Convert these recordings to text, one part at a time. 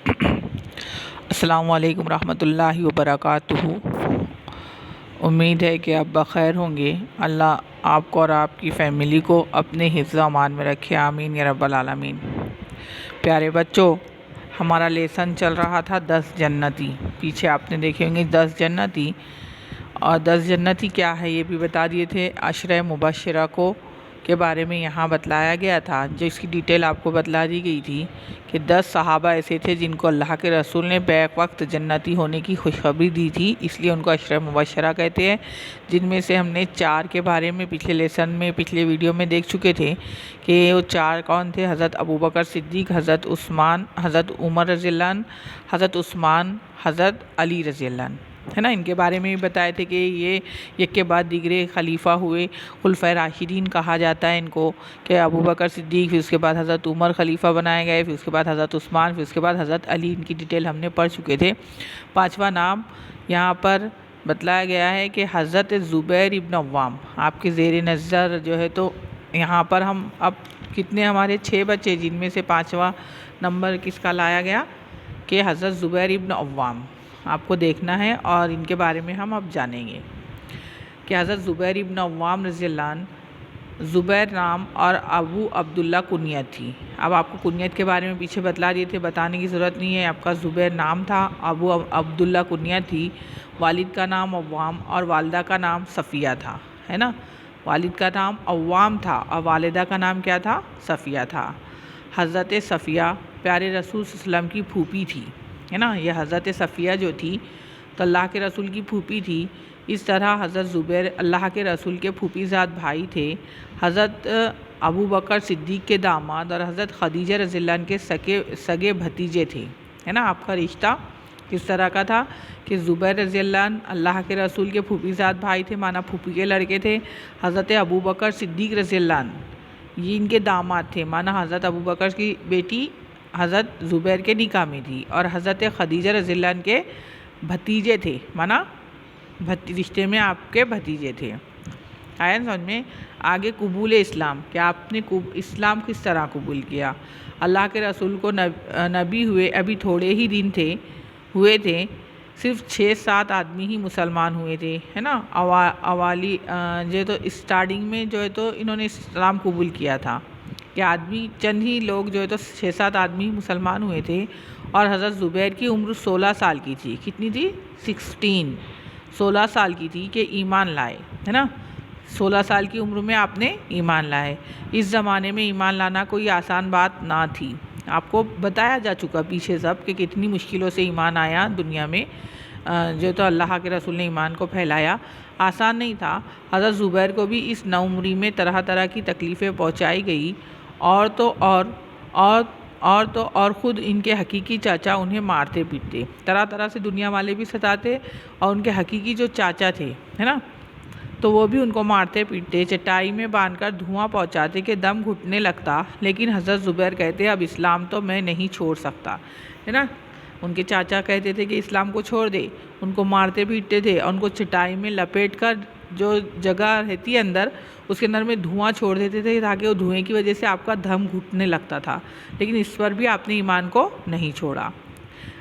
السلام علیکم ورحمۃ اللہ وبرکاتہ۔ امید ہے کہ آپ بخیر ہوں گے۔ اللہ آپ کو اور آپ کی فیملی کو اپنے حفظ و امان میں رکھے، آمین یا رب العالمین۔ پیارے بچوں، ہمارا لیسن چل رہا تھا 10 جنتی۔ پیچھے آپ نے دیکھے ہوں گے 10 جنتی، اور 10 جنتی کیا ہے یہ بھی بتا دیے تھے۔ عشرہ مبشرہ کے بارے میں یہاں بتلایا گیا تھا، جو اس کی ڈیٹیل آپ کو بتلا دی گئی تھی کہ 10 صحابہ ایسے تھے جن کو اللہ کے رسول نے بیک وقت جنتی ہونے کی خوشخبری دی تھی، اس لیے ان کو عشرہ مبشرہ کہتے ہیں، جن میں سے ہم نے 4 کے بارے میں پچھلے لیسن میں پچھلے ویڈیو میں دیکھ چکے تھے کہ وہ 4 کون تھے۔ حضرت ابوبکر صدیق، حضرت عثمان، حضرت عمر رضی اللہ عنہ، حضرت عثمان، حضرت علی رضی اللہ عنہ، ہے نا۔ ان کے بارے میں بھی بتائے تھے کہ یہ ایک کے بعد دیگرے خلیفہ ہوئے، خلفائے راشدین کہا جاتا ہے ان کو، کہ ابوبکر صدیق، پھر اس کے بعد حضرت عمر خلیفہ بنائے گئے، پھر اس کے بعد حضرت عثمان، پھر اس کے بعد حضرت علی۔ ان کی ڈیٹیل ہم نے پڑھ چکے تھے۔ 5واں نام یہاں پر بتلایا گیا ہے کہ حضرت زبیر ابن عوام۔ آپ کے زیر نظر جو ہے تو یہاں پر ہم اب کتنے ہمارے 6 بچے، جن میں سے 5واں نمبر کس کا لایا گیا کہ حضرت زبیر ابن عوام آپ کو دیکھنا ہے، اور ان کے بارے میں ہم اب جانیں گے کہ حضرت زبیر ابن عوام رضی اللہ عنہ، زبیر نام اور ابو عبداللہ کنیت تھی۔ اب آپ کو کنیت کے بارے میں پیچھے بتلا دیے تھے، بتانے کی ضرورت نہیں ہے۔ آپ کا زبیر نام تھا، ابو عبداللہ کنیت تھی، والد کا نام عوام اور والدہ کا نام صفیہ تھا، ہے نا۔ والد کا نام عوام تھا اور والدہ کا نام کیا تھا؟ صفیہ تھا۔ حضرت صفیہ پیارے رسول صلی اللہ علیہ وسلم کی پھوپھی تھی، ہے نا۔ یہ حضرت صفیہ جو تھی تو اللہ کے رسول کی پھوپھی تھی۔ اس طرح حضرت زبیر اللہ کے رسول کے پھوپھی زاد بھائی تھے۔ حضرت ابو بکر صدیق کے داماد اور حضرت خدیجہ رضی اللہ عنہ کے سگے بھتیجے تھے، ہے نا۔ آپ کا رشتہ کس طرح کا تھا کہ زبیر رضی اللہ عنہ اللہ کے رسول کے پھوپھی زاد بھائی تھے، مانا پھوپھی کے لڑکے تھے۔ حضرت ابو بکر صدیق رضی اللہ عنہ یہ ان کے داماد تھے، مانا حضرت ابو بکر کی بیٹی حضرت زبیر کے نکاح میں تھی، اور حضرت خدیجہ رضی اللہ عنہ کے بھتیجے تھے، مانا رشتے میں آپ کے بھتیجے تھے۔ آیا سمجھ میں؟ آگے قبول اسلام، کہ آپ نے اسلام کس طرح قبول کیا۔ اللہ کے رسول کو نبی ہوئے ابھی تھوڑے ہی دن ہوئے تھے، صرف 6-7 آدمی ہی مسلمان ہوئے تھے، ہے نا۔ اوالی جو تو اسٹارٹنگ میں جو ہے تو انہوں نے اسلام قبول کیا تھا، کہ آدمی چند ہی لوگ جو ہے تو 6-7 آدمی مسلمان ہوئے تھے، اور حضرت زبیر کی عمر 16 سال کی تھی۔ کتنی تھی؟ 16 سال کی تھی کہ ایمان لائے، ہے نا۔ 16 سال کی عمر میں آپ نے ایمان لائے۔ اس زمانے میں ایمان لانا کوئی آسان بات نہ تھی، آپ کو بتایا جا چکا پیچھے سب کہ کتنی مشکلوں سے ایمان آیا دنیا میں، جو تو اللہ کے رسول نے ایمان کو پھیلایا، آسان نہیں تھا۔ حضرت زبیر کو بھی اس نوعمری میں طرح طرح کی تکلیفیں پہنچائی گئی، اور خود ان کے حقیقی چاچا انہیں مارتے پیٹتے، طرح طرح سے دنیا والے بھی ستاتے، اور ان کے حقیقی جو چاچا تھے، ہے نا، تو وہ بھی ان کو مارتے پیٹتے، چٹائی میں باندھ کر دھواں پہنچاتے کہ دم گھٹنے لگتا، لیکن حضرت زبیر کہتے اب اسلام تو میں نہیں چھوڑ سکتا، ہے نا۔ ان کے چاچا کہتے تھے کہ اسلام کو چھوڑ دے، ان کو مارتے پیٹتے تھے، اور ان کو چٹائی میں لپیٹ کر جو جگہ رہتی ہے اندر، اس کے اندر میں دھواں چھوڑ دیتے تھے، تاکہ وہ دھوئیں کی وجہ سے آپ کا دم گھٹنے لگتا تھا، لیکن اس پر بھی آپ نے ایمان کو نہیں چھوڑا۔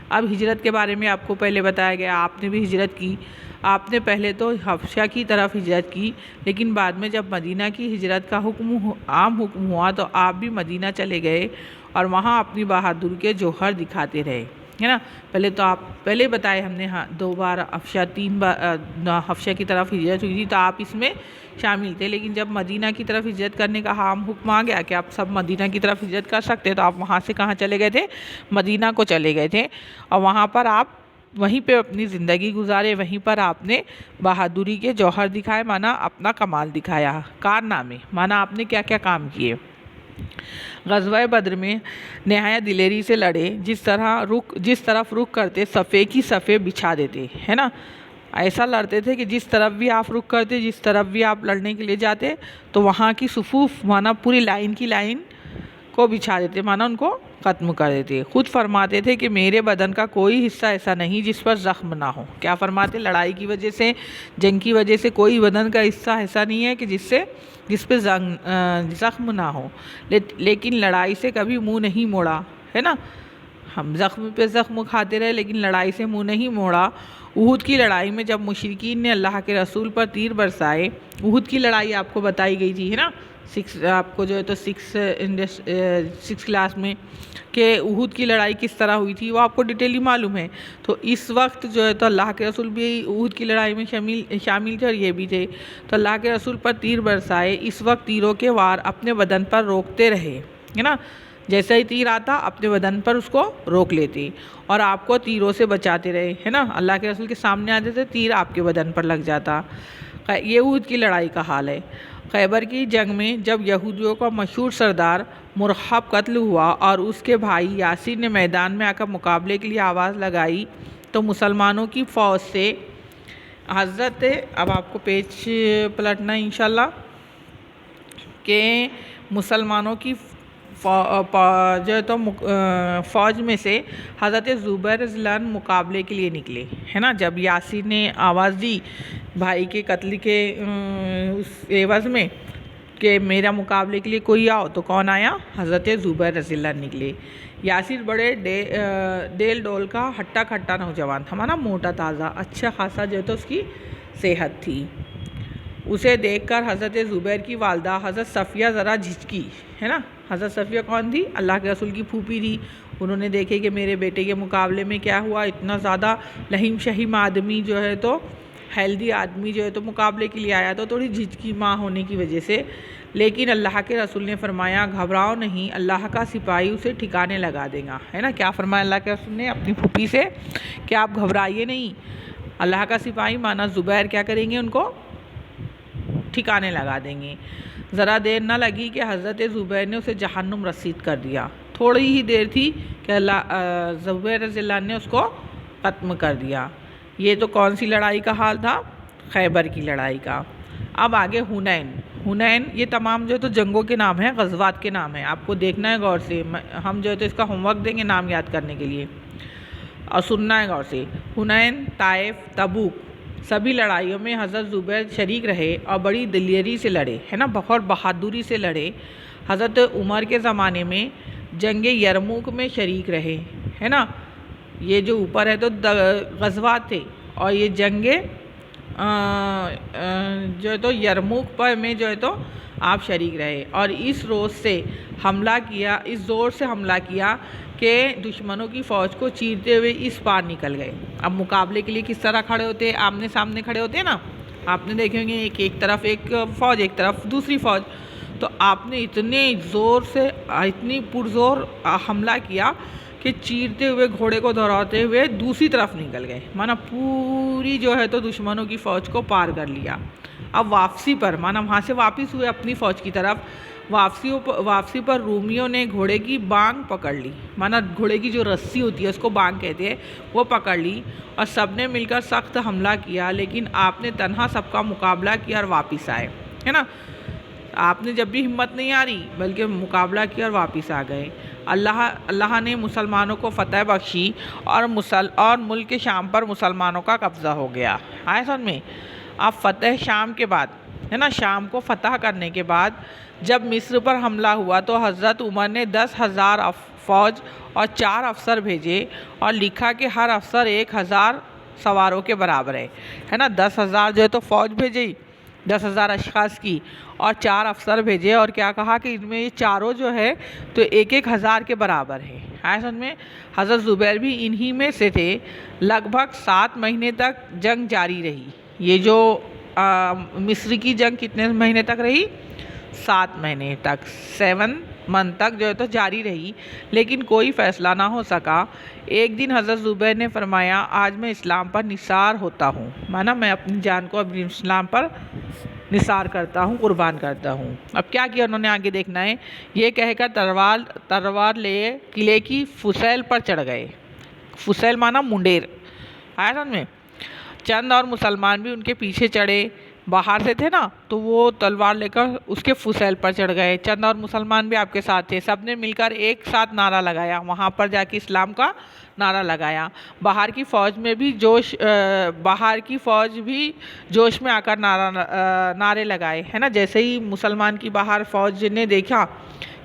اب ہجرت کے بارے میں آپ کو پہلے بتایا گیا، آپ نے بھی ہجرت کی۔ آپ نے پہلے تو حبشہ کی طرف ہجرت کی، لیکن بعد میں جب مدینہ کی ہجرت کا عام حکم ہوا تو آپ بھی مدینہ چلے گئے، اور وہاں اپنی بہادری کے جوہر دکھاتے رہے، ہے نا۔ پہلے بتائے ہم نے، 2 بار حبشہ کی طرف ہجرت ہوئی تھی، تو آپ اس میں شامل تھے، لیکن جب مدینہ کی طرف ہجرت کرنے کا عام حکم آ گیا کہ آپ سب مدینہ کی طرف ہجرت کر سکتے، تو آپ وہاں سے کہاں چلے گئے تھے؟ مدینہ کو چلے گئے تھے، اور وہاں پر آپ وہیں پہ اپنی زندگی گزارے، وہیں پر آپ نے بہادری کے جوہر دکھائے، مانا اپنا کمال دکھایا، کارنامے، مانا آپ نے کیا کیا کام کیے۔ غزوہ بدر میں نہایت دلیری سے لڑے، جس طرف رخ کرتے صفے کی صفیں بچھا دیتے، ہے نا۔ ایسا لڑتے تھے کہ جس طرف بھی آپ رخ کرتے، جس طرف بھی آپ لڑنے کے لیے جاتے، تو وہاں کی صفوف، مانا پوری لائن کی لائن کو بچھا دیتے، مانا ان کو ختم کر دیتے۔ خود فرماتے تھے کہ میرے بدن کا کوئی حصہ ایسا نہیں جس پر زخم نہ ہو۔ کیا فرماتے؟ لڑائی کی وجہ سے، جنگ کی وجہ سے کوئی بدن کا حصہ ایسا نہیں ہے کہ جس پہ زخم نہ ہو، لیکن لڑائی سے کبھی منہ نہیں موڑا، ہے نا۔ ہم زخم پہ زخم کھاتے رہے لیکن لڑائی سے منہ نہیں موڑا۔ احد کی لڑائی میں جب مشرکین نے اللہ کے رسول پر تیر برسائے، احد کی لڑائی آپ کو بتائی گئی تھی، ہے نا، آپ کو جو ہے تو سکس کلاس میں، کہ احد کی لڑائی کس طرح ہوئی تھی وہ آپ کو ڈیٹیلی معلوم ہے۔ تو اس وقت جو ہے تو اللہ کے رسول بھی احد کی لڑائی میں شامل تھے اور یہ بھی تھے، تو اللہ کے رسول پر تیر برسائے، اس وقت تیروں کے وار اپنے بدن پر روکتے رہے، ہے نا، جیسا ہی تیر آتا اپنے بدن پر اس کو روک لیتے اور آپ کو تیروں سے بچاتے رہے، ہے نا، اللہ کے رسول کے سامنے آتے تھے، تیر آپ کے بدن پر لگ جاتا۔ یہ احد کی لڑائی کا حال ہے۔ خیبر کی جنگ میں جب یہودیوں کا مشہور سردار مرحب قتل ہوا اور اس کے بھائی یاسر نے میدان میں آ کر مقابلے کے لیے آواز لگائی تو مسلمانوں کی فوج سے حضرت، اب آپ کو پیج پلٹنا ہے انشاءاللہ، کہ مسلمانوں کی جو ہے تو فوج میں سے حضرت زبیر رضی اللہ عنہ مقابلے کے لیے نکلے، ہے نا، جب یاسر نے آواز دی بھائی کے قتل کے اس عوض میں کہ میرا مقابلے کے لیے کوئی آؤ، تو کون آیا؟ حضرت زبیر رضی اللہ عنہ نکلے۔ یاسر بڑے ڈیل ڈول کا ہٹا کھٹا نوجوان تھا، مانا موٹا تازہ، اچھا خاصا جو ہے تو اس کی صحت تھی۔ اسے دیکھ کر حضرت زبیر کی والدہ حضرت صفیہ ذرا جھجکی، ہے نا، حضرت صفیہ کون تھی؟ اللہ کے رسول کی پھوپھی تھی۔ انہوں نے دیکھے کہ میرے بیٹے کے مقابلے میں کیا ہوا، اتنا زیادہ لہیم شہیم آدمی جو ہے تو ہیلدی آدمی جو ہے تو مقابلے کے لیے آیا، تو تھوڑی جھجکی ماں ہونے کی وجہ سے، لیکن اللہ کے رسول نے فرمایا گھبراؤ نہیں، اللہ کا سپاہی اسے ٹھکانے لگا دے گا، ہے نا، کیا فرمایا اللہ کے رسول نے اپنی پھوپھی سے کہ آپ گھبرائیے نہیں، اللہ کا سپاہی مانا زبیر کیا کریں گے، ان کو ٹھکانے لگا دیں گے۔ ذرا دیر نہ لگی کہ حضرت زبیر نے اسے جہنم رسید کر دیا، تھوڑی ہی دیر تھی کہ زبیر رضی اللہ عنہ نے اس کو ختم کر دیا۔ یہ تو کون سی لڑائی کا حال تھا؟ خیبر کی لڑائی کا۔ اب آگے حنین، یہ تمام جو ہے تو جنگوں کے نام ہیں، غزوات کے نام ہیں، آپ کو دیکھنا ہے غور سے، ہم جو ہے تو اس کا ہوم ورک دیں گے نام یاد کرنے کے لیے اور سننا ہے غور سے۔ حنین، طائف، تبوک، سبھی لڑائیوں میں حضرت زبیر شریک رہے اور بڑی دلیری سے لڑے، ہے نا، بہت بہادری سے لڑے۔ حضرت عمر کے زمانے میں جنگ یرموک میں شریک رہے، ہے نا، یہ جو اوپر ہے تو غزوات تھے، اور یہ جنگ جو ہے تو یرموک پر میں جو ہے تو آپ شریک رہے اور اس زور سے حملہ کیا کہ دشمنوں کی فوج کو چیرتے ہوئے اس پار نکل گئے۔ اب مقابلے کے لیے کس طرح کھڑے ہوتے، آمنے سامنے کھڑے ہوتے نا، آپ نے دیکھیں گے ایک طرف ایک فوج، ایک طرف دوسری فوج، تو آپ نے اتنے زور سے اتنی پرزور حملہ کیا کہ چیرتے ہوئے گھوڑے کو دوڑاتے ہوئے دوسری طرف نکل گئے، مانا پوری جو ہے تو دشمنوں کی فوج کو پار کر لیا۔ اب واپسی پر، مانا وہاں سے واپس ہوئے اپنی فوج کی طرف، واپسی پر رومیوں نے گھوڑے کی بانگ پکڑ لی، مانا گھوڑے کی جو رسی ہوتی ہے اس کو بانگ کہتے ہیں، وہ پکڑ لی اور سب نے مل کر سخت حملہ کیا، لیکن آپ نے تنہا سب کا مقابلہ کیا اور واپس آئے، ہے نا، آپ نے جب بھی ہمت نہیں آ رہی بلکہ مقابلہ کیا اور واپس آ گئے۔ اللہ نے مسلمانوں کو فتح بخشی اور ملک شام پر مسلمانوں کا قبضہ ہو گیا۔ آئے سمجھ میں؟ اب فتح شام کے بعد، ہے نا، شام کو فتح کرنے کے بعد جب مصر پر حملہ ہوا تو حضرت عمر نے 10,000 فوج اور 4 افسر بھیجے اور لکھا کہ ہر افسر 1,000 سواروں کے برابر ہے نا، 10,000 جو ہے تو فوج بھیجی 10,000 اشخاص کی اور 4 افسر بھیجے، اور کیا کہا کہ ان میں یہ چاروں جو ہے تو 1,000 کے برابر ہے۔ آئے سمجھ میں؟ حضرت زبیر بھی انہی میں سے تھے۔ لگ بھگ 7 مہینے تک جنگ جاری رہی۔ یہ جو مصر کی جنگ کتنے مہینے تک رہی؟ 7 مہینے تک، 7 منتھ تک جو ہے تو جاری رہی، لیکن کوئی فیصلہ نہ ہو سکا۔ ایک دن حضرت زبیر نے فرمایا آج میں اسلام پر نثار ہوتا ہوں، مانا میں اپنی جان کو اپنے اسلام پر نثار کرتا ہوں، قربان کرتا ہوں۔ اب کیا کیا انہوں نے آگے دیکھنا ہے، یہ کہہ کر تلوار لے قلعے کی فسیل پر چڑھ گئے۔ فسیل مانا منڈیر، آیا سمجھ میں؟ چند اور مسلمان بھی ان کے پیچھے چڑھے، باہر سے تھے نا تو وہ تلوار لے کر اس کے فسیل پر چڑھ گئے، چند اور مسلمان بھی آپ کے ساتھ تھے، سب نے مل کر ایک ساتھ نعرہ لگایا، وہاں پر جا کے اسلام کا نعرہ لگایا۔ باہر کی فوج بھی جوش میں آ کر نعرے لگائے، ہے نا، جیسے ہی مسلمان کی باہر فوج نے دیکھا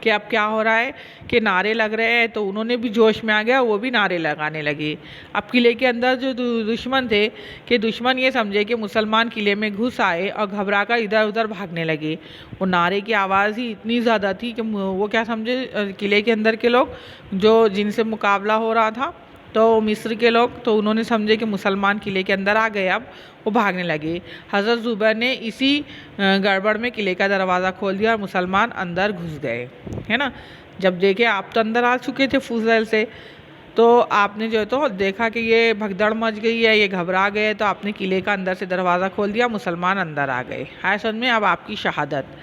کہ اب کیا ہو رہا ہے کہ نعرے لگ رہے ہیں، تو انہوں نے بھی جوش میں آ گیا، وہ بھی نعرے لگانے لگے۔ اب قلعے کے اندر جو دشمن تھے کہ دشمن یہ سمجھے کہ مسلمان قلعے میں گھس آئے اور گھبرا کر ادھر ادھر بھاگنے لگے۔ وہ نعرے کی آواز ہی اتنی زیادہ تھی کہ وہ کیا سمجھے، قلعے کے اندر کے لوگ جو جن سے مقابلہ ہو رہا تھا، تو مصر کے لوگ، تو انہوں نے سمجھے کہ مسلمان قلعے کے اندر آ گئے، اب وہ بھاگنے لگے۔ حضرت زبیر نے اسی گڑبڑ میں قلعے کا دروازہ کھول دیا اور مسلمان اندر گھس گئے، ہے نا۔ جب دیکھے آپ تو اندر آ چکے تھے فضیل سے، تو آپ نے جو ہے تو دیکھا کہ یہ بھگدڑ مچ گئی ہے، یہ گھبرا گئے، تو آپ نے قلعے کا اندر سے دروازہ کھول دیا، مسلمان اندر آ گئے۔ ہے سن میں اب آپ کی شہادت،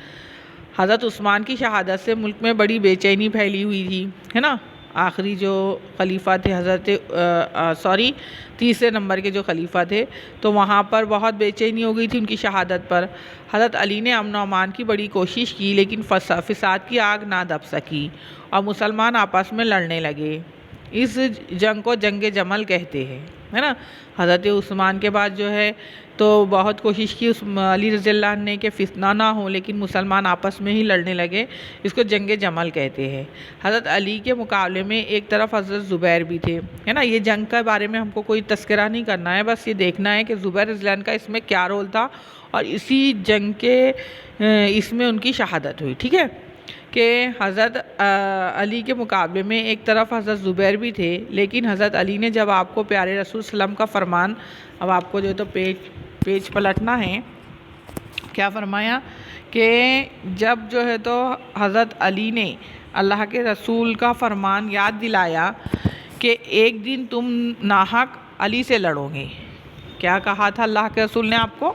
حضرت عثمان کی شہادت سے ملک میں بڑی بے چینی پھیلی ہوئی تھی، ہے نا۔ آخری جو خلیفہ تھے تیسرے نمبر کے جو خلیفہ تھے، تو وہاں پر بہت بے چینی ہو گئی تھی ان کی شہادت پر۔ حضرت علی نے امن و امان کی بڑی کوشش کی، لیکن فساد کی آگ نہ دب سکی اور مسلمان آپس میں لڑنے لگے۔ اس جنگ کو جنگ جمل کہتے ہیں، ہے نا۔ حضرت عثمان کے بعد جو ہے تو بہت کوشش کی علی رضی اللہ عنہ نے کہ فتنہ نہ ہو، لیکن مسلمان آپس میں ہی لڑنے لگے، اس کو جنگ جمل کہتے ہیں۔ حضرت علی کے مقابلے میں ایک طرف حضرت زبیر بھی تھے، ہے نا۔ یہ جنگ کے بارے میں ہم کو کوئی تذکرہ نہیں کرنا ہے، بس یہ دیکھنا ہے کہ زبیر رضی اللہ عنہ کا اس میں کیا رول تھا، اور اسی جنگ کے اس میں ان کی شہادت ہوئی، ٹھیک ہے۔ کہ حضرت علی کے مقابلے میں ایک طرف حضرت زبیر بھی تھے، لیکن حضرت علی نے جب آپ کو پیارے رسول صلی اللہ علیہ وسلم کا فرمان، اب آپ کو جو ہے تو پیج پلٹنا ہے، کیا فرمایا کہ جب جو ہے تو حضرت علی نے اللہ کے رسول کا فرمان یاد دلایا کہ ایک دن تم ناحق علی سے لڑو گے۔ کیا کہا تھا اللہ کے رسول نے آپ کو،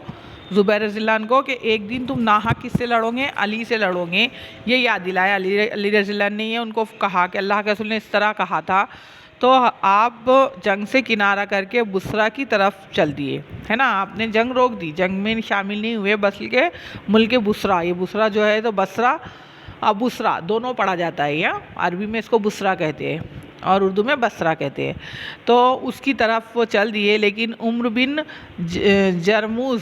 زبیر رضی اللہ عنہ کو، کہ ایک دن تم ناحق کس سے لڑو گے، علی سے لڑو گے۔ یہ یاد دلایا علی رضی اللہ عنہ نے، یہ ان کو کہا کہ اللہ کے رسول نے اس طرح کہا تھا، تو آپ جنگ سے کنارہ کر کے بصرہ کی طرف چل دیے، ہے نا۔ آپ نے جنگ روک دی، جنگ میں شامل نہیں ہوئے، بلکہ ملک بصرہ، یہ بصرہ جو ہے تو بصرہ اور بصرہ دونوں پڑھا جاتا ہے، یا عربی میں اس کو بصرہ کہتے ہیں اور اردو میں بصرہ کہتے ہیں، تو اس کی طرف وہ چل دیے۔ لیکن عمرو بن جرموز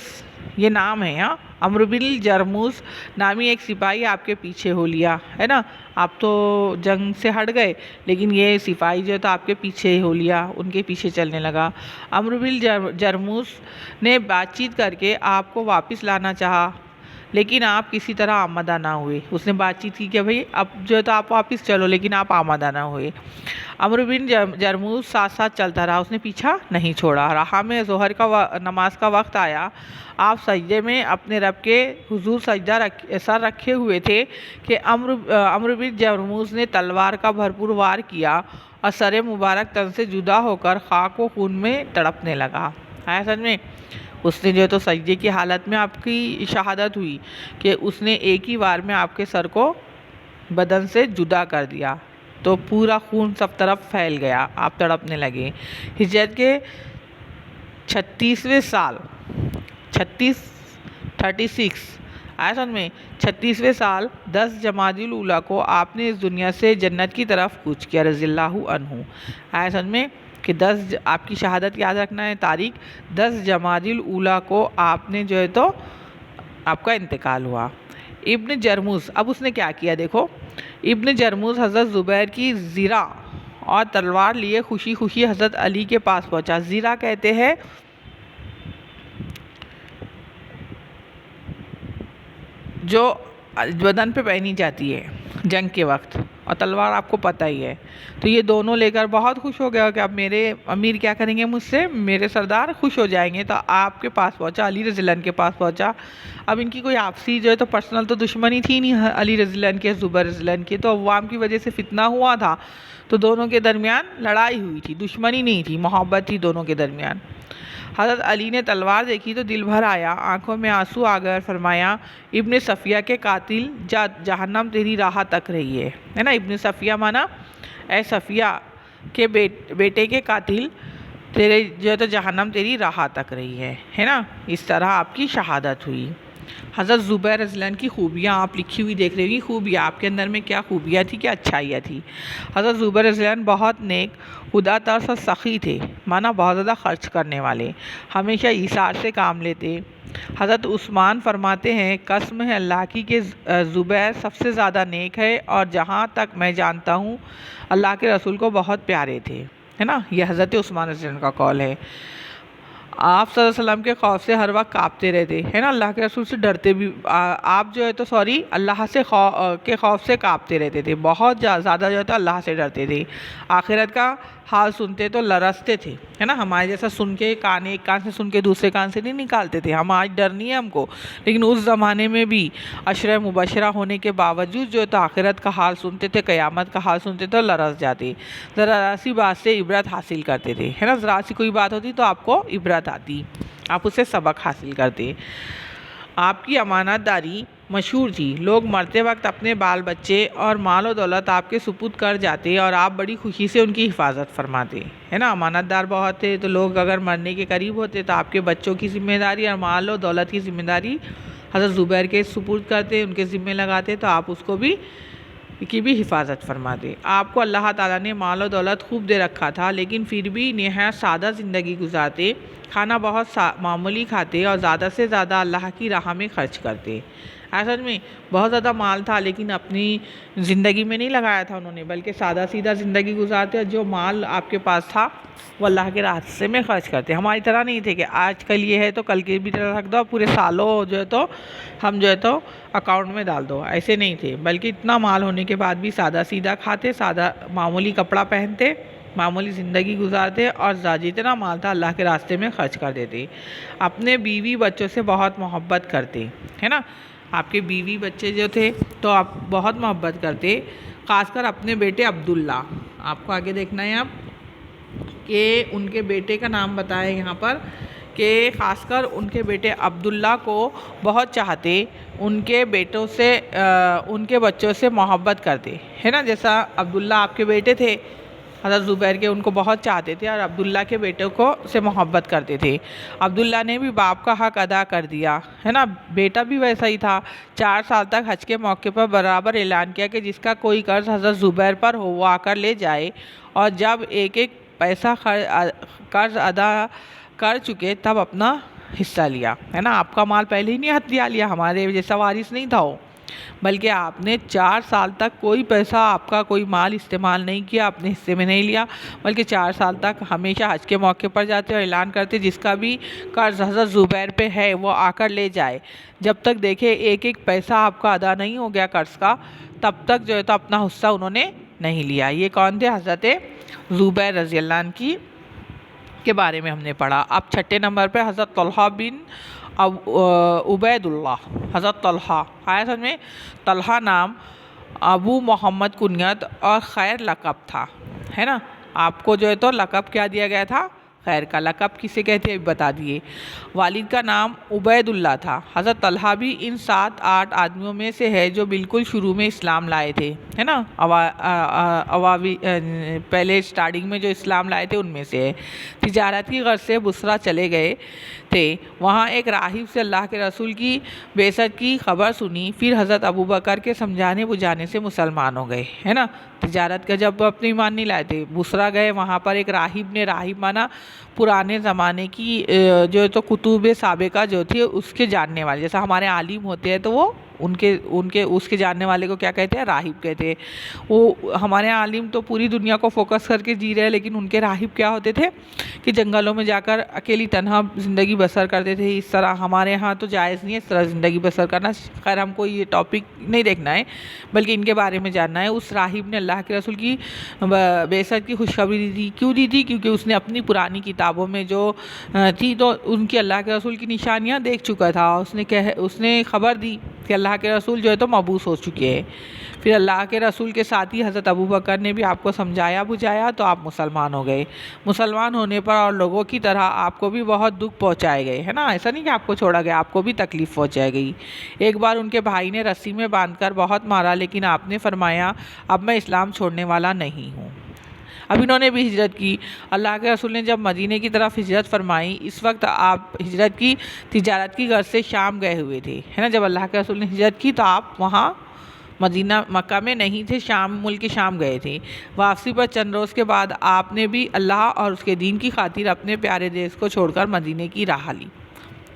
یہ نام ہے، عمرو بن جرموز نامی ایک سپاہی آپ کے پیچھے ہو لیا، ہے نا۔ آپ تو جنگ سے ہٹ گئے، لیکن یہ سپاہی جو ہے تو آپ کے پیچھے ہو لیا، ان کے پیچھے چلنے لگا۔ عمرو بن جرموز نے بات چیت کر کے آپ کو واپس لانا چاہا، لیکن آپ کسی طرح آمادہ نہ ہوئے۔ اس نے بات چیت کی کہ بھئی اب جو ہے تو آپ واپس چلو، لیکن آپ آمادہ نہ ہوئے۔ عمرو بن جرموز ساتھ ساتھ چلتا رہا، اس نے پیچھا نہیں چھوڑا۔ راہ میں ظہر کا نماز کا وقت آیا، آپ سجدے میں اپنے رب کے حضور سر رکھے ہوئے تھے کہ عمرو بن جرموز نے تلوار کا بھرپور وار کیا اور سر مبارک تن سے جدا ہو کر خاک و خون میں تڑپنے لگا۔ ہے سمجھ میں، اس نے جو ہے تو سجدے کی حالت میں آپ کی شہادت ہوئی کہ اس نے ایک ہی وار میں آپ کے سر کو بدن سے جدا کر دیا، تو پورا خون سب طرف پھیل گیا، آپ تڑپنے لگے۔ ہجرت کے 36ویں سال 36ویں سال 10 جمادی الاولیٰ کو آپ نے اس دنیا سے جنت کی طرف کوچ کیا، رضی اللہ عنہ۔ آیا سمجھ میں کہ 10 آپ کی شہادت یاد رکھنا ہے، تاریخ 10 جمادی الاولیٰ کو آپ نے جو ہے تو آپ کا انتقال ہوا۔ ابن جرموز، اب اس نے کیا کیا دیکھو، ابن جرموز حضرت زبیر کی زرہ اور تلوار لیے خوشی خوشی حضرت علی کے پاس پہنچا۔ زرہ کہتے ہیں جو بدن پہ پہنی جاتی ہے جنگ کے وقت، اور تلوار آپ کو پتہ ہی ہے۔ تو یہ دونوں لے کر بہت خوش ہو گیا کہ اب میرے امیر کیا کریں گے مجھ سے، میرے سردار خوش ہو جائیں گے، تو آپ کے پاس پہنچا، علی رضی اللہ عنہ کے پاس پہنچا۔ اب ان کی کوئی آپسی جو ہے تو پرسنل تو دشمنی تھی نہیں علی رضی اللہ عنہ کے زبیر رضی اللہ عنہ کی، تو عوام کی وجہ سے فتنہ ہوا تھا، تو دونوں کے درمیان لڑائی ہوئی تھی، دشمنی نہیں تھی، محبت تھی دونوں کے درمیان۔ حضرت علی نے تلوار دیکھی تو دل بھر آیا، آنکھوں میں آنسو آ گئے، اور فرمایا ابن صفیہ کے قاتل، جہنم تیری راہ تک رہی ہے نا۔ ابن صفیہ مانا اے صفیہ کے بیٹے کے قاتل، تیرے جو ہے تو جہنم تیری راہ تک رہی ہے نا۔ اس طرح آپ کی شہادت ہوئی۔ حضرت زبیر رضی اللہ عنہ کی خوبیاں آپ لکھی ہوئی دیکھ رہے ہوگی، خوبیاں آپ کے اندر میں کیا خوبیاں تھی، کیا اچھائیاں تھی۔ حضرت زبیر رضی اللہ عنہ بہت نیک، خدا ترس اور سخی تھے، مانا بہت زیادہ خرچ کرنے والے، ہمیشہ ایثار سے کام لیتے۔ حضرت عثمان فرماتے ہیں قسم ہے اللہ کی کہ زبیر سب سے زیادہ نیک ہے اور جہاں تک میں جانتا ہوں اللہ کے رسول کو بہت پیارے تھے، ہے نا، یہ حضرت عثمان رضی اللہ عنہ کا قول ہے۔ آپ صلی اللہ علیہ وسلم کے خوف سے ہر وقت کانپتے رہتے، ہے نا، اللہ کے رسول سے ڈرتے بھی، آپ جو ہے تو اللہ سے کے خوف سے کانپتے رہتے تھے، بہت زیادہ جو ہے تو اللہ سے ڈرتے تھے، آخرت کا حال سنتے تو لرزتے تھے، ہے نا، ہمارے جیسا سن کے ایک کان سے سن کے دوسرے کان سے نہیں نکالتے تھے، ہم آج ڈر نہیں ہے ہم کو، لیکن اس زمانے میں بھی عشرہ مبشرہ ہونے کے باوجود جو ہے تو آخرت کا حال سنتے تھے، قیامت کا حال سنتے تو لرز جاتے، ذرا سی بات سے عبرت حاصل کرتے تھے، ہے نا، ذرا سی کوئی بات ہوتی تو آپ کو عبرت آتی، آپ اسے سبق حاصل کرتے۔ آپ کی امانت داری مشہور تھی، لوگ مرتے وقت اپنے بال بچے اور مال و دولت آپ کے سپرد کر جاتے اور آپ بڑی خوشی سے ان کی حفاظت فرماتے، ہے نا، امانت دار بہت تھے، تو لوگ اگر مرنے کے قریب ہوتے تو آپ کے بچوں کی ذمہ داری اور مال و دولت کی ذمہ داری حضرت زبیر کے سپرد کرتے، ان کے ذمہ لگاتے، تو آپ اس کو بھی کی بھی حفاظت فرماتے۔ آپ کو اللہ تعالیٰ نے مال و دولت خوب دے رکھا تھا، لیکن پھر بھی نہایت سادہ زندگی گزارتے، کھانا بہت معمولی کھاتے اور زیادہ سے زیادہ اللہ کی راہ میں خرچ کرتے۔ اصل میں بہت زیادہ مال تھا لیکن اپنی زندگی میں نہیں لگایا تھا انہوں نے، بلکہ سادہ سیدھا زندگی گزارتے، اور جو مال آپ کے پاس تھا وہ اللہ کے راستے میں خرچ کرتے۔ ہماری طرح نہیں تھے کہ آج کل یہ ہے تو کل کے بھی طرح رکھ دو، پورے سالوں جو ہے تو ہم جو ہے تو اکاؤنٹ میں ڈال دو، ایسے نہیں تھے، بلکہ اتنا مال ہونے کے بعد بھی سادہ سیدھا کھاتے، سادہ معمولی کپڑا پہنتے، معمولی زندگی گزارتے، اور جتنا مال تھا اللہ کے راستے میں خرچ کر دیتے۔ اپنے بیوی بچوں سے بہت محبت کرتے، ہے نا، آپ کے بیوی بچے جو تھے تو آپ بہت محبت کرتے، خاص کر اپنے بیٹے عبداللہ، آپ کو آگے دیکھنا ہے آپ کہ ان کے بیٹے کا نام بتائیں یہاں پر، کہ خاص کر ان کے بیٹے عبداللہ کو بہت چاہتے، ان کے بیٹوں سے ان کے بچوں سے محبت کرتے، ہے نا، جیسا عبداللہ آپ کے بیٹے تھے حضرت زبیر کے، ان کو بہت چاہتے تھے اور عبداللہ کے بیٹوں کو سے محبت کرتے تھے۔ عبداللہ نے بھی باپ کا حق ادا کر دیا، ہے نا، بیٹا بھی ویسا ہی تھا، 4 سال تک حج کے موقع پر برابر اعلان کیا کہ جس کا کوئی قرض حضرت زبیر پر ہو وہ آ کر لے جائے، اور جب ایک ایک پیسہ قرض ادا کر چکے تب اپنا حصہ لیا، ہے نا، آپ کا مال پہلے ہی نہیں ہاتھ لیا، ہمارے جیسا وارث نہیں تھا وہ، بلکہ آپ نے 4 سال تک کوئی پیسہ، آپ کا کوئی مال استعمال نہیں کیا، اپنے حصے میں نہیں لیا، بلکہ 4 سال تک ہمیشہ حج کے موقع پر جاتے اور اعلان کرتے جس کا بھی قرض حضرت زبیر پہ ہے وہ آ کر لے جائے، جب تک دیکھے ایک ایک پیسہ آپ کا ادا نہیں ہو گیا قرض کا، تب تک جو ہے تو اپنا حصہ انہوں نے نہیں لیا۔ یہ کون تھے؟ حضرت زبیر رضی اللہ عنہ کے بارے میں ہم نے پڑھا۔ اب 6 نمبر پہ حضرت طلحہ بن عبید اللہ، حضرت طلحہ آیا سمجھ میں، طلحہ نام، ابو محمد کنیت اور خیر لقب تھا، ہے نا، آپ کو جو ہے تو لقب کیا دیا گیا تھا؟ خیر کا۔ لقب کسے کہتے ہیں بتا دیے۔ والد کا نام عبید اللہ تھا۔ حضرت طلحہ بھی ان 7-8 آدمیوں میں سے ہے جو بالکل شروع میں اسلام لائے تھے، ہے نا، پہلے سٹارٹنگ میں جو اسلام لائے تھے ان میں سے ہے۔ تجارت کی غرض سے بصرہ چلے گئے تھے، وہاں ایک راہب سے اللہ کے رسول کی بعثت کی خبر سنی، پھر حضرت ابوبکر کے سمجھانے بجھانے سے مسلمان ہو گئے، ہے نا، تجارت کا جب اپنے ایمان نہیں لائے تھے، بصرہ گئے، وہاں پر ایک راہب نے، راہب مانا پرانے زمانے کی جو تو کتب سابقہ جو تھی اس کے جاننے والے، جیسا ہمارے عالم ہوتے ہیں تو وہ ان کے اس کے جاننے والے کو کیا کہتے ہیں؟ راہب کہتے ہیں۔ وہ ہمارے عالم تو پوری دنیا کو فوکس کر کے جی رہے ہیں، لیکن ان کے راہب کیا ہوتے تھے کہ جنگلوں میں جا کر اکیلی تنہا زندگی بسر کرتے تھے، اس طرح ہمارے ہاں تو جائز نہیں ہے اس طرح زندگی بسر کرنا، خیر ہم کو یہ ٹاپک نہیں دیکھنا ہے بلکہ ان کے بارے میں جاننا ہے۔ اس راہب نے اللہ کے رسول کی بعثت کی خوشخبری دی تھی، کیوں دی تھی؟ کیونکہ اس نے اپنی پرانی کتابوں میں جو تھی تو ان کی اللہ کے رسول کی نشانیاں دیکھ چکا تھا، اس نے خبر دی کہ اللہ کے رسول جو ہے تو مبعوث ہو چکے ہیں۔ پھر اللہ کے رسول کے ساتھی حضرت ابوبکر نے بھی آپ کو سمجھایا بجھایا تو آپ مسلمان ہو گئے۔ مسلمان ہونے پر اور لوگوں کی طرح آپ کو بھی بہت دکھ پہنچائے گئے، ہے نا، ایسا نہیں کہ آپ کو چھوڑا گیا، آپ کو بھی تکلیف پہنچائی گئی۔ ایک بار ان کے بھائی نے رسی میں باندھ کر بہت مارا، لیکن آپ نے فرمایا اب میں اسلام چھوڑنے والا نہیں ہوں۔ اب انہوں نے بھی ہجرت کی۔ اللہ کے رسول نے جب مدینے کی طرف ہجرت فرمائی، اس وقت آپ ہجرت کی تجارت کی غرض سے شام گئے ہوئے تھے، ہے نا۔ جب اللہ کے رسول نے ہجرت کی تو آپ وہاں مدینہ مکہ میں نہیں تھے، شام ملک شام گئے تھے۔ واپسی پر چند روز کے بعد آپ نے بھی اللہ اور اس کے دین کی خاطر اپنے پیارے دیس کو چھوڑ کر مدینے کی راہ لی،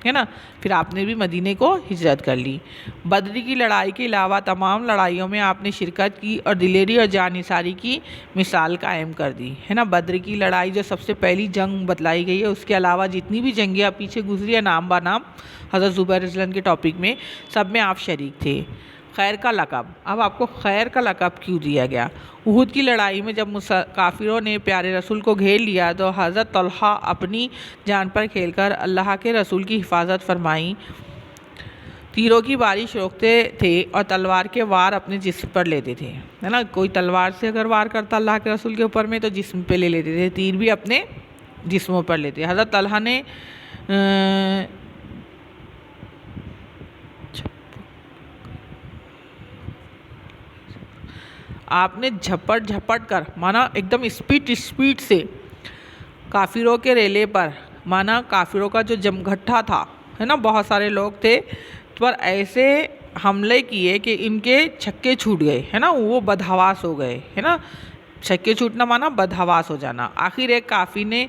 ہے نا۔ پھر آپ نے بھی مدینے کو ہجرت کر لی۔ بدر کی لڑائی کے علاوہ تمام لڑائیوں میں آپ نے شرکت کی اور دلیری اور جانثاری کی مثال قائم کر دی، ہے نا۔ بدر کی لڑائی جو سب سے پہلی جنگ بتلائی گئی ہے، اس کے علاوہ جتنی بھی جنگیں آپ پیچھے گزری ہیں نام با نام حضرت زبیر رضی اللہ عنہ کے ٹاپک میں، سب میں آپ شریک تھے۔ خیر کا لقب، اب آپ کو خیر کا لقب کیوں دیا گیا؟ احد کی لڑائی میں جب کافروں نے پیارے رسول کو گھیر لیا تو حضرت طلحہ اپنی جان پر کھیل کر اللہ کے رسول کی حفاظت فرمائی، تیروں کی بارش روکتے تھے اور تلوار کے وار اپنے جسم پر لیتے تھے، ہے نا۔ کوئی تلوار سے اگر وار کرتا اللہ کے رسول کے اوپر میں تو جسم پہ لے لیتے تھے، تیر بھی اپنے جسموں پر لیتے۔ حضرت طلحہ نے آپ نے جھپٹ جھپٹ کر مانا ایک دم اسپیڈ سے کافروں کے ریلے پر، مانا کافروں کا جو جمگھٹا تھا، ہے نا، بہت سارے لوگ تھے، پر ایسے حملے کیے کہ ان کے چھکے چھوٹ گئے، ہے نا، وہ بدحواس ہو گئے، ہے نا۔ چھکے چھوٹنا مانا بدحواس ہو جانا۔ آخر ایک کافی نے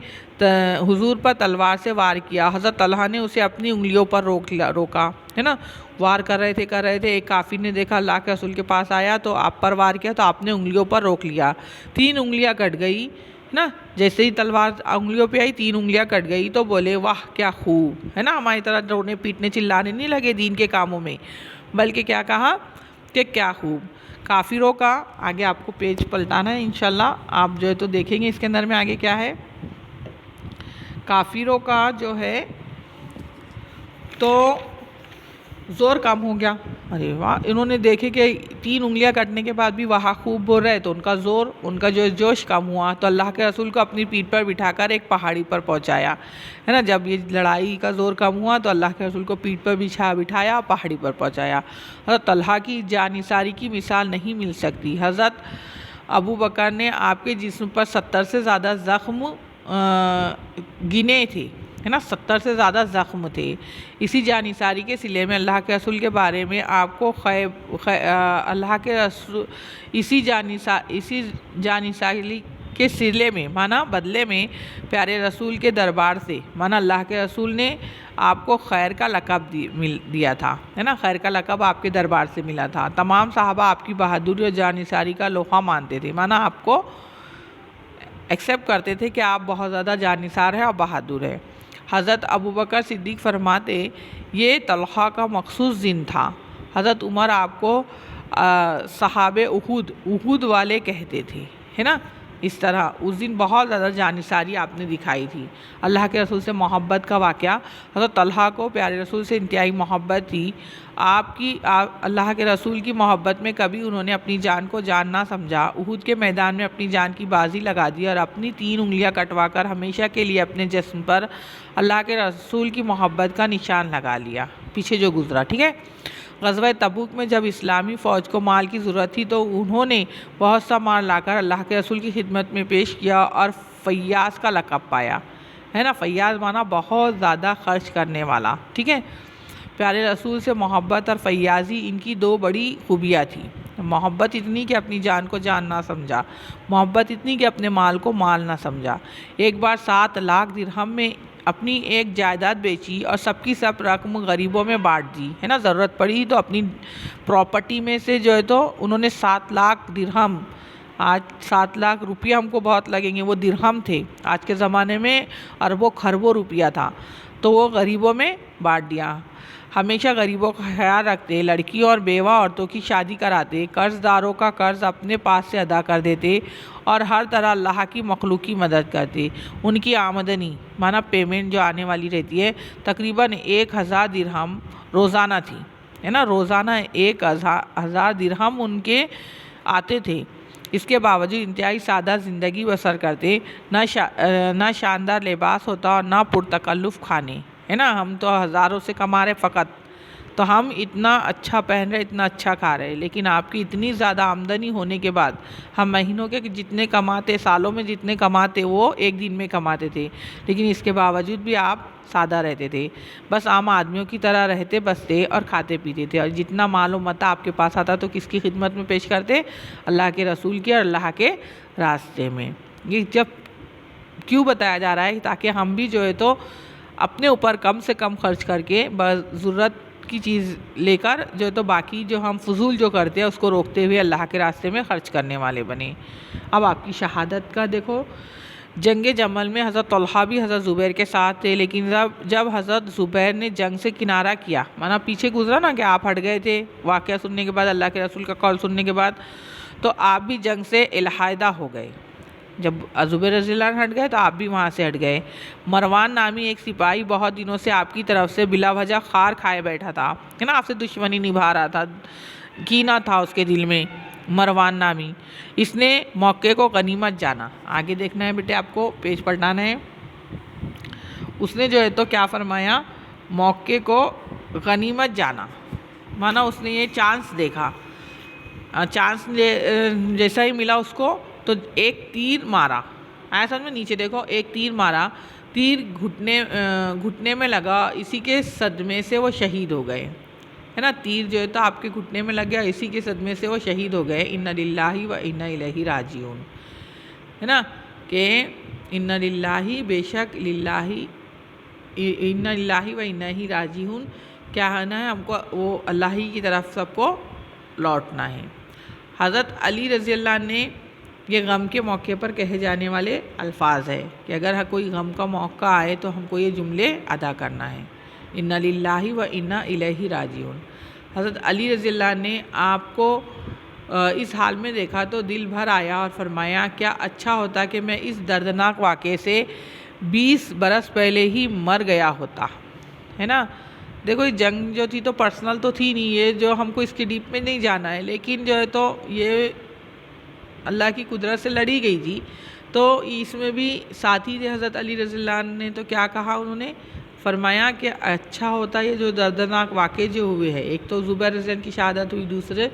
حضور پر تلوار سے وار کیا، حضرت طلحہ نے اسے اپنی انگلیوں پر روکا، ہے نا۔ وار کر رہے تھے، ایک کافی نے دیکھا اللہ کے رسول کے پاس آیا تو آپ پر وار کیا تو آپ نے انگلیوں پر روک لیا، 3 انگلیاں کٹ گئی، ہے نا۔ جیسے ہی تلوار انگلیوں پہ آئی 3 انگلیاں کٹ گئی تو بولے واہ کیا خوب، ہے نا۔ ہماری طرح رونے پیٹنے چلانے نہیں لگے دین کے کاموں میں، بلکہ کیا کہا کہ کیا خوب۔ کافروں کا آگے آپ کو پیج پلٹانا ہے انشاءاللہ، آپ جو ہے تو دیکھیں گے اس کے اندر میں آگے کیا ہے۔ کافروں کا جو ہے تو زور کم ہو گیا، ارے واہ، انہوں نے دیکھے کہ 3 انگلیاں کٹنے کے بعد بھی وہاں خوب بول رہے تو ان کا زور، ان کا جو جوش کم ہوا، تو اللہ کے رسول کو اپنی پیٹھ پر بٹھا کر ایک پہاڑی پر پہنچایا، ہے نا۔ جب یہ لڑائی کا زور کم ہوا تو اللہ کے رسول کو پیٹھ پر بٹھایا، پہاڑی پر پہنچایا۔ حضرت طلحہ کی جانثاری کی مثال نہیں مل سکتی۔ حضرت ابو بکر نے آپ کے جسم پر 70 سے زیادہ زخم گنے تھے، ہے نا، 70 سے زیادہ زخم تھے۔ اسی جانثاری کے صلے میں اللہ کے رسول کے بارے میں آپ کو اللہ کے رسول اسی جانثاری کے صلے میں مانا بدلے میں پیارے رسول کے دربار سے مانا اللہ کے رسول نے آپ کو خیر کا لقب دیا تھا، ہے نا۔ خیر کا لقب آپ کے دربار سے ملا تھا۔ تمام صحابہ آپ کی بہادری اور جانثاری کا لوہا مانتے تھے، مانا آپ کو ایکسیپٹ کرتے تھے کہ آپ بہت زیادہ جانثار ہیں اور بہادر ہیں۔ حضرت ابوبکر صدیق فرماتے یہ طلحہ کا مخصوص دن تھا۔ حضرت عمر آپ کو صحابہ احد والے کہتے تھے، ہے نا۔ اس طرح اس دن بہت زیادہ جانثاری آپ نے دکھائی تھی۔ اللہ کے رسول سے محبت کا واقعہ، حضرت طلحہ کو پیارے رسول سے انتہائی محبت تھی۔ اللہ کے رسول کی محبت میں کبھی انہوں نے اپنی جان کو جان نہ سمجھا، احد کے میدان میں اپنی جان کی بازی لگا دی اور اپنی 3 انگلیاں کٹوا کر ہمیشہ کے لیے اپنے جسم پر اللہ کے رسول کی محبت کا نشان لگا لیا، پیچھے جو گزرا، ٹھیک ہے۔ غزوہ تبوک میں جب اسلامی فوج کو مال کی ضرورت تھی تو انہوں نے بہت سا مال لا کر اللہ کے رسول کی خدمت میں پیش کیا اور فیاض کا لقب پایا، ہے نا۔ فیاض مانا بہت زیادہ خرچ کرنے والا، ٹھیک ہے۔ پیارے رسول سے محبت اور فیاضی ان کی 2 بڑی خوبیاں تھیں۔ محبت اتنی کہ اپنی جان کو جان نہ سمجھا، محبت اتنی کہ اپنے مال کو مال نہ سمجھا۔ ایک بار 7 لاکھ درہم میں اپنی ایک جائیداد بیچی اور سب کی سب رقم غریبوں میں بانٹ دی، ہے نا۔ ضرورت پڑی تو اپنی پراپرٹی میں سے جو ہے تو انہوں نے 7 لاکھ درہم، آج 7 لاکھ روپیہ ہم کو بہت لگیں گے، وہ درہم تھے، آج کے زمانے میں اربوں خربوں روپیہ تھا، تو وہ غریبوں میں بانٹ دیا۔ ہمیشہ غریبوں کا خیال رکھتے، لڑکیوں اور بیوہ عورتوں کی شادی کراتے، قرض داروں کا قرض اپنے پاس سے ادا کر دیتے اور ہر طرح اللہ کی مخلوق کی مدد کرتے۔ ان کی آمدنی مانا پیمنٹ جو آنے والی رہتی ہے تقریباً 1000 درہم روزانہ تھی، ہے نا۔ روزانہ 1000 درہم ان کے آتے تھے۔ اس کے باوجود انتہائی سادہ زندگی بسر کرتے، نہ شاندار لباس ہوتا اور نہ پرتکلف کھانے، ہے نا۔ ہم تو ہزاروں سے کما رہے، فقط تو ہم اتنا اچھا پہن رہے، اتنا اچھا کھا رہے، لیکن آپ کی اتنی زیادہ آمدنی ہونے کے بعد ہم مہینوں کے جتنے کماتے، سالوں میں جتنے کماتے وہ ایک دن میں کماتے تھے، لیکن اس کے باوجود بھی آپ سادہ رہتے تھے، بس عام آدمیوں کی طرح رہتے بستے اور کھاتے پیتے تھے، اور جتنا مال و متاع آپ کے پاس آتا تو کس کی خدمت میں پیش کرتے؟ اللہ کے رسول کی اور اللہ کے راستے میں۔ یہ جب کیوں بتایا جا رہا ہے؟ تاکہ ہم بھی جو ہے تو اپنے اوپر کم سے کم خرچ کر کے ضرورت کی چیز لے کر جو ہے تو باقی جو ہم فضول جو کرتے ہیں اس کو روکتے ہوئے اللہ کے راستے میں خرچ کرنے والے بنے۔ اب آپ کی شہادت کا دیکھو، جنگ جمل میں حضرت طلحہ بھی حضرت زبیر کے ساتھ تھے، لیکن جب حضرت زبیر نے جنگ سے کنارہ کیا، مانا پیچھے گزرا نا کہ آپ ہٹ گئے تھے واقعہ سننے کے بعد، اللہ کے رسول کا قول سننے کے بعد، تو آپ بھی جنگ سے علیحدہ ہو گئے۔ جب زبیر رضی اللہ عنہ ہٹ گئے تو آپ بھی وہاں سے ہٹ گئے۔ مروان نامی ایک سپاہی بہت دنوں سے آپ کی طرف سے بلا وجہ خار کھائے بیٹھا تھا، ہے نا، آپ سے دشمنی نبھا رہا تھا، کینہ تھا اس کے دل میں، مروان نامی، اس نے موقع کو غنیمت جانا۔ آگے دیکھنا ہے بیٹے، آپ کو پیج پلٹانا ہے۔ اس نے جو ہے تو کیا فرمایا؟ موقع کو غنیمت جانا، مانا اس نے یہ چانس دیکھا، چانس جیسا ہی ملا اس کو تو ایک تیر مارا، آیا سمجھ میں؟ نیچے دیکھو، ایک تیر مارا، تیر گھٹنے میں لگا، اسی کے صدمے سے وہ شہید ہو گئے، ہے نا، تیر جو ہے تو آپ کے گھٹنے میں لگ گیا، اسی کے صدمے سے وہ شہید ہو گئے۔ اِنَّ لِلَّهِ وَإِنَّا إِلَيْهِ راجعون، ہے نا، کہ اِنَّ لِلَّهِ، بے شک للہ، اِنَّ لِلَّهِ وَإِنَّا إِلَيْهِ راجعون، کیا ہونا ہے؟ ہم کو وہ اللہ ہی کی طرف سب کو لوٹنا ہے۔ حضرت علی رضی اللہ عنہ نے یہ غم کے موقع پر کہے جانے والے الفاظ ہے کہ اگر کوئی غم کا موقع آئے تو ہم کو یہ جملے ادا کرنا ہے، اِنَّ لِلَّهِ وَإِنَّا إِلَيْهِ راجعون۔ حضرت علی رضی اللہ عنہ نے آپ کو اس حال میں دیکھا تو دل بھر آیا اور فرمایا، کیا اچھا ہوتا کہ میں اس دردناک واقعے سے 20 برس پہلے ہی مر گیا ہوتا، ہے نا۔ دیکھو یہ جنگ جو تھی تو پرسنل تو تھی نہیں، یہ جو ہم کو اس کے ڈیپ میں نہیں جانا ہے، لیکن جو ہے تو یہ اللہ کی قدرت سے لڑی گئی تھی، تو اس میں بھی ساتھی تھے حضرت علی رضی اللہ عنہ نے، تو کیا کہا انہوں نے؟ فرمایا کہ اچھا ہوتا یہ جو دردناک واقعے جو ہوئے ہیں، ایک تو زبیر رضی اللہ عنہ کی شہادت ہوئی، دوسرے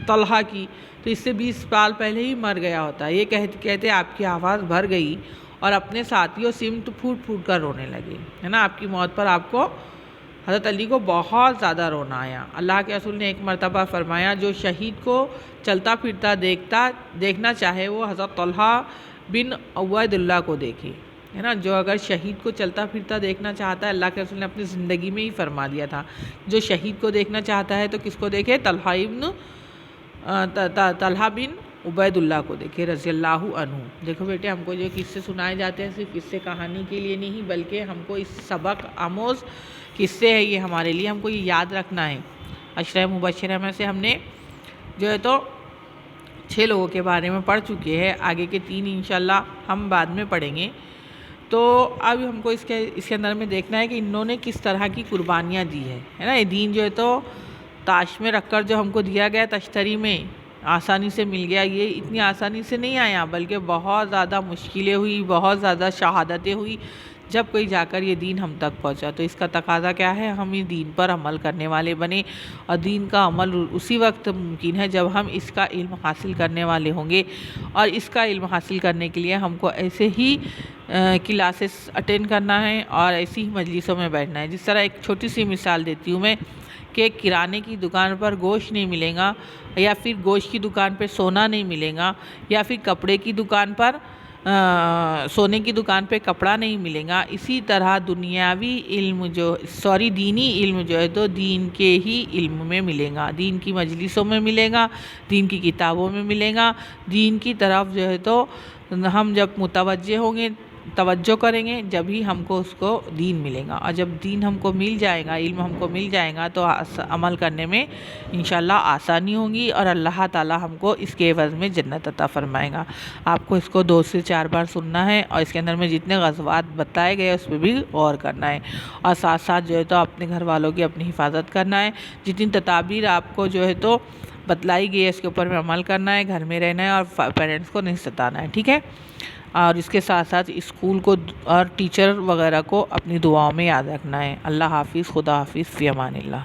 طلحہ کی، تو اس سے 20 سال پہلے ہی مر گیا ہوتا۔ یہ کہتے آپ کی آواز بھر گئی اور اپنے ساتھیوں سمت پھوٹ پھوٹ کر رونے لگے، ہے نا۔ آپ کی موت پر آپ کو، حضرت علی کو بہت زیادہ رونا آیا۔ اللہ کے رسول نے ایک مرتبہ فرمایا، جو شہید کو چلتا پھرتا دیکھنا چاہے وہ حضرت طلحہ بن عبید اللہ کو دیکھے، ہے نا۔ جو اگر شہید کو چلتا پھرتا دیکھنا چاہتا ہے، اللہ کے رسول نے اپنی زندگی میں ہی فرما دیا تھا، جو شہید کو دیکھنا چاہتا ہے تو کس کو دیکھے؟ طلحہ بن عبید اللہ کو دیکھے رضی اللہ عنہ۔ دیکھو بیٹے، ہم کو جو قصے سنائے جاتے ہیں صرف قصے کہانی کے لیے نہیں، بلکہ ہم کو اس سبق آموز قصے ہے یہ ہمارے لیے، ہم کو یہ یاد رکھنا ہے۔ عشرہ مبشرہ میں سے ہم نے جو ہے تو 6 لوگوں کے بارے میں پڑھ چکے ہیں، آگے کے 3 انشاءاللہ ہم بعد میں پڑھیں گے۔ تو اب ہم کو اس کے اندر میں دیکھنا ہے کہ انہوں نے کس طرح کی قربانیاں دی ہے نا۔ یہ دین جو ہے تو تاش میں رکھ کر جو ہم کو دیا گیا تشتری میں، آسانی سے مل گیا، یہ اتنی آسانی سے نہیں آیا، بلکہ بہت زیادہ مشکلیں ہوئی، بہت زیادہ شہادتیں ہوئی، جب کوئی جا کر یہ دین ہم تک پہنچا۔ تو اس کا تقاضا کیا ہے؟ ہم اس دین پر عمل کرنے والے بنے، اور دین کا عمل اسی وقت ممکن ہے جب ہم اس کا علم حاصل کرنے والے ہوں گے، اور اس کا علم حاصل کرنے کے لیے ہم کو ایسے ہی کلاسز اٹینڈ کرنا ہے اور ایسی ہی مجلسوں میں بیٹھنا ہے۔ جس طرح ایک چھوٹی سی مثال دیتی ہوں میں، کہ کرانے کی دکان پر گوشت نہیں ملے گا، یا پھر گوشت کی دکان پہ سونا نہیں ملے گا، یا پھر کپڑے کی دکان پر سونے کی دکان پہ کپڑا نہیں ملے گا، اسی طرح دنیاوی علم دینی علم جو ہے تو دین کے ہی علم میں ملے گا، دین کی مجلسوں میں ملے گا، دین کی کتابوں میں ملے گا، دین کی طرف جو ہے تو ہم جب متوجہ ہوں گے، توجہ کریں گے، جب ہی ہم کو اس کو دین ملے گا، اور جب دین ہم کو مل جائے گا، علم ہم کو مل جائے گا، تو عمل کرنے میں انشاءاللہ آسانی ہوگی، اور اللہ تعالی ہم کو اس کے عوض میں جنت عطا فرمائے گا۔ آپ کو اس کو 2 سے 4 بار سننا ہے، اور اس کے اندر میں جتنے غزوات بتائے گئے اس پہ بھی غور کرنا ہے، اور ساتھ ساتھ جو ہے تو اپنے گھر والوں کی اپنی حفاظت کرنا ہے۔ جتنی تدابیر آپ کو جو ہے تو بتلائی گئی ہے اس کے اوپر میں عمل کرنا ہے، گھر میں رہنا ہے، اور پیرنٹس کو نہیں ستانا ہے، ٹھیک ہے۔ اور اس کے ساتھ ساتھ اسکول کو اور ٹیچر وغیرہ کو اپنی دعاؤں میں یاد رکھنا ہے۔ اللہ حافظ، خدا حافظ، فی امان اللہ۔